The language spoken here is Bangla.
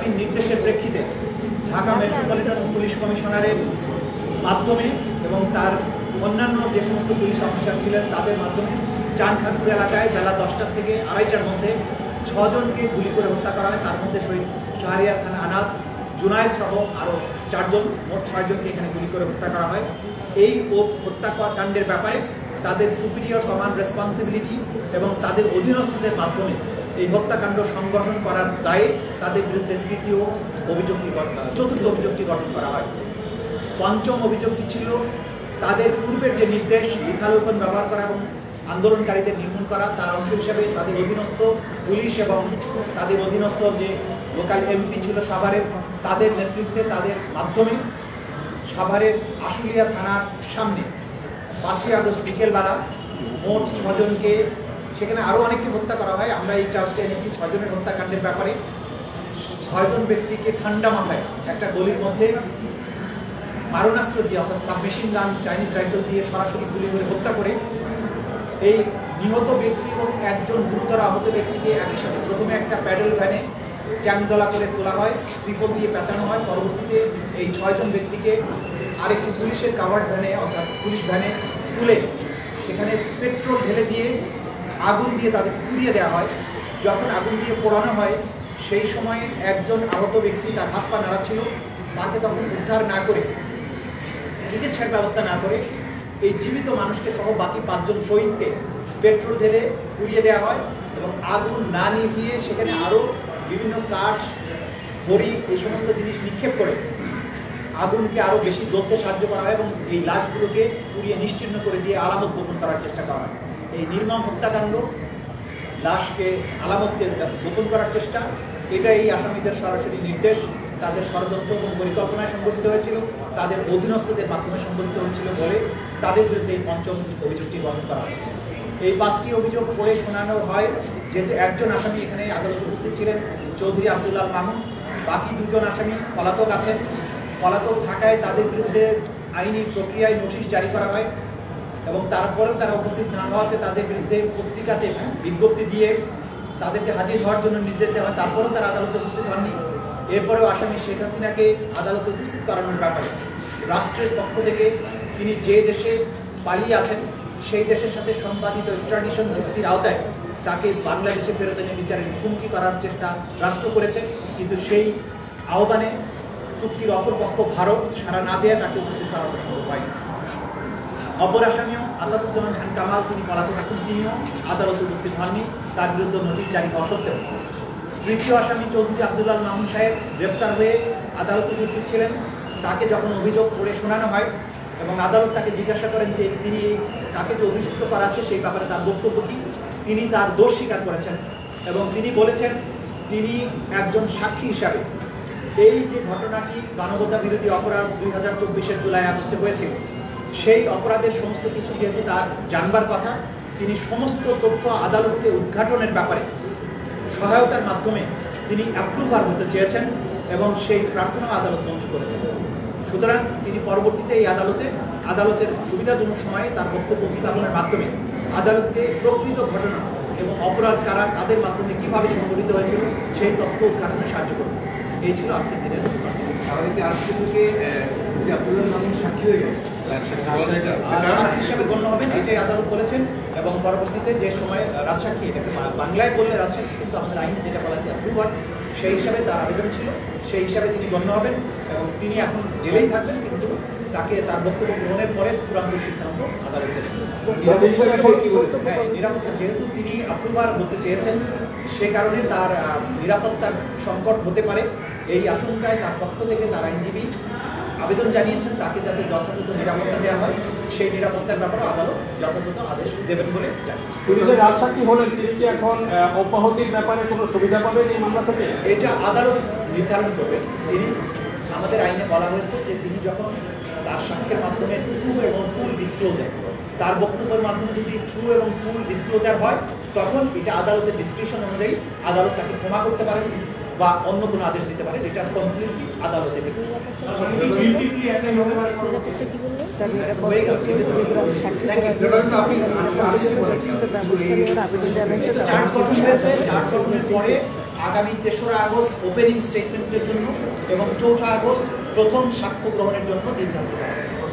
আসামির নির্দেশের প্রেক্ষিতে ঢাকা মেট্রোপলিটন পুলিশ কমিশনারের মাধ্যমে এবং তার অন্যান্য যে সমস্ত পুলিশ অফিসার ছিলেন তাদের মাধ্যমে চাঁদখানপুর এলাকায় বেলা 10টা থেকে 2:30টার মধ্যে 6 জনকে গুলি করে হত্যা করা হয়। তার মধ্যে শহীদ শাহরিয়ার খান আনাস, জুনায়েদ সহ আরও 4 জন, মোট 6 জনকে এখানে গুলি করে হত্যা করা হয়। এই হত্যাকাণ্ডের ব্যাপারে তাদের সুপিরিয়র কমান্ড রেসপন্সিবিলিটি এবং তাদের অধীনস্থদের মাধ্যমে এই হত্যাকাণ্ড সংগঠন করার দায়ে তাদের বিরুদ্ধে চতুর্থ অভিযোগটি গঠন করা হয়। পঞ্চম অভিযোগটি ছিল তাদের পূর্বের যে নির্দেশ লিথালৌপন ব্যবহার করা এবং আন্দোলনকারীদের নির্মূল করা, তার অংশ হিসেবে তাদের অধীনস্থ পুলিশ এবং তাদের অধীনস্থ যে লোকাল এমপি ছিল সাভারের, তাদের নেতৃত্বে তাদের মাধ্যমে সাভারের আশুলিয়া থানার সামনে 5ই আগস্ট বিকেলবেলা মোট 6 জনকে, সেখানে আরও অনেককে হত্যা করা হয়। আমরা এই চার্জটা এনেছি 6 জনের হত্যাকাণ্ডের ব্যাপারে। 6 জন ব্যক্তিকে ঠান্ডা মাথায় একটা গলির মধ্যে মারণাস্ত্র দিয়ে অর্থাৎ সাবমেশিন গান, চাইনিজ রাইফেল দিয়ে সরাসরি গুলি করে হত্যা করে এই নিহত ব্যক্তি এবং একজন গুরুতর আহত ব্যক্তিকে একই সাথে প্রথমে একটা প্যাডেল ভ্যানে চ্যাংদোলা করে তোলা হয়, ত্রিপল দিয়ে পেঁচানো হয়। পরবর্তীতে এই 6 জন ব্যক্তিকে আরেকটি পুলিশের কাভার্ড ভ্যানে অর্থাৎ পুলিশ ভ্যানে তুলে সেখানে পেট্রোল ঢেলে দিয়ে আগুন দিয়ে তাদের পুড়িয়ে দেওয়া হয়। যখন আগুন দিয়ে পোড়ানো হয় সেই সময় একজন আহত ব্যক্তি, তার হাত পা নাড়া ছিল, তাকে তখন উদ্ধার না করে, চিকিৎসার ব্যবস্থা না করে এই জীবিত মানুষকে সহ বাকি 5 জন শহীদকে পেট্রোল ঢেলে পুড়িয়ে দেওয়া হয় এবং আগুন না নিভিয়ে সেখানে আরও বিভিন্ন কাঠ, খড়ি, এই সমস্ত জিনিস নিক্ষেপ করে আগুনকে আরও বেশি জ্বলতে সাহায্য করা হয় এবং এই লাশগুলোকে পুড়িয়ে নিশ্চিহ্ন করে দিয়ে আলামত গোপন করার চেষ্টা করা হয়। এই নির্মম হত্যাকাণ্ড, লাশকে আলামতকে গোপন করার চেষ্টা, এটা এই আসামিদের সরাসরি নির্দেশ, তাদের ষড়যন্ত্র এবং পরিকল্পনায় সংগঠিত হয়েছিল, তাদের অধীনস্থদের মাধ্যমে সংগঠিত হয়েছিল বলে তাদের বিরুদ্ধে এই পঞ্চম অভিযোগটি গ্রহণ করা হয়। এই 5টি অভিযোগ পড়ে শোনানো হয়। যেহেতু একজন আসামি এখানে আদালতে উপস্থিত ছিলেন, চৌধুরী আব্দুল্লাহ মামুন, বাকি 2 জন আসামি পলাতক আছেন। পলাতক থাকায় তাদের বিরুদ্ধে আইনি প্রক্রিয়ায় নোটিশ জারি করা হয় এবং তারপরেও তারা উপস্থিত না হওয়াতে তাদের বিরুদ্ধে পত্রিকাতে বিজ্ঞপ্তি দিয়ে তাদেরকে হাজির হওয়ার জন্য নির্দেশ দেওয়া হয়। তারপরেও তারা আদালতে উপস্থিত হননি। এরপরেও আসামি শেখ হাসিনাকে আদালতে উপস্থিত করানোর ব্যাপারে রাষ্ট্রের পক্ষ থেকে তিনি যে দেশে পালিয়ে আছেন সেই দেশের সাথে সম্পাদিত এক্সট্রাডিশন চুক্তির আওতায় তাকে বাংলাদেশে ফেরত এনে বিচারের মুখোমুখি করার চেষ্টা রাষ্ট্র করেছে, কিন্তু সেই আহ্বানে চুক্তির অপরপক্ষ ভারত সাড়া না দেয়া তাকে উপস্থিত করানো সম্ভব হয়নি। অপর আসামিও আসাদুজ্জামান খান কামাল, তিনি পলাতক আছেন, তিনিও আদালতে উপস্থিত হননি, তার বিরুদ্ধে নোটিশ জারি হওয়া সত্ত্বেও। তৃতীয় আসামি চৌধুরী আব্দুল্লাহ মামুন সাহেব গ্রেপ্তার হয়ে আদালতে উপস্থিত ছিলেন। তাকে যখন অভিযোগ করে শোনানো হয় এবং আদালত তাকে জিজ্ঞাসা করেন যে তিনি তাকে যে অভিযুক্ত করাচ্ছে সেই ব্যাপারে তার বক্তব্য কি, তিনি তার দোষ স্বীকার করেছেন এবং তিনি বলেছেন তিনি একজন সাক্ষী হিসাবে এই যে ঘটনাটি মানবতা বিরোধী অপরাধ 2024-এর জুলাই আগস্টে হয়েছিল, সেই অপরাধের সমস্ত কিছু যেহেতু তার জানবার কথা, তিনি সমস্ত তথ্য আদালতকে উদ্ঘাটনের ব্যাপারে সহায়তার মাধ্যমে তিনি অ্যাপ্রুভার হতে চেয়েছেন এবং সেই প্রার্থনা আদালত মঞ্জুর করেছেন। সুতরাং তিনি পরবর্তীতে এই আদালতের সুবিধাজনক সময়ে তার বক্তব্য উপস্থাপনের মাধ্যমে আদালতে প্রকৃত ঘটনা এবং অপরাধ কারা, তাদের মাধ্যমে কীভাবে সংঘটিত হয়েছিল সেই তথ্য উদ্ঘাটনে সাহায্য করবে। এই ছিল আজকের দিনের স্বাভাবিক। আজকে থেকে আব্দুল্লাহ মামুন সাক্ষী হয়ে গেল, সাক্ষী হিসাবে গণ্য হবেন, এটাই আদালত বলেছেন। এবং পরবর্তীতে যে সময় রাজসাক্ষী, এটাকে বাংলায় বললে রাজসাক্ষী, কিন্তু আমাদের আইন যেটা বলা আছে অ্যাপ্রুভার, সেই হিসাবে তার আবেদন ছিল, সেই হিসাবে তিনি গণ্য হবেন এবং তিনি এখন জেলেই থাকবেন, কিন্তু তাকে তার বক্তব্য গ্রহণের পরে চূড়ান্ত সিদ্ধান্ত আদালতের। হ্যাঁ, নিরাপত্তা, যেহেতু তিনি অ্যাপ্রুভার হতে চেয়েছেন সে কারণে তার নিরাপত্তার সংকট হতে পারে, এই আশঙ্কায় তার পক্ষ থেকে তার আইনজীবী আবেদন জানিয়েছেন তাকে যাতে যথাযথ নিরাপত্তা দেওয়া হয়, সেই নিরাপত্তার ব্যাপারে আদালত যথাযথ আদেশ দেবেন বলে জানিয়েছেন। পুলিশের রাজসাক্ষী হলেন, তিনি কি এখন অব্যাহতির ব্যাপারে কোনো সুবিধা পাবেন এই মামলা থেকে? এটা আদালত নির্ধারণ করবেন। তিনি, আমাদের আইনে বলা হয়েছে যে তিনি যখন তার সাক্ষ্যের মাধ্যমে ট্রু এবং ফুল ডিসক্লোজার, তার বক্তব্যের মাধ্যমে যদি ট্রু এবং ফুল ডিসক্লোজার হয়, তখন এটা আদালতের ডিসক্রিপশন অনুযায়ী আদালত তাকে ক্ষমা করতে পারেন বা অন্য কোনো আদেশ দিতে পারেন। এটা কমপ্লিটলি আদালতের পরে আগামী 3রা আগস্ট ওপেনিং স্টেটমেন্টের জন্য এবং 4ঠা আগস্ট প্রথম সাক্ষ্য গ্রহণের জন্য দিন ধার্য করা হয়েছে।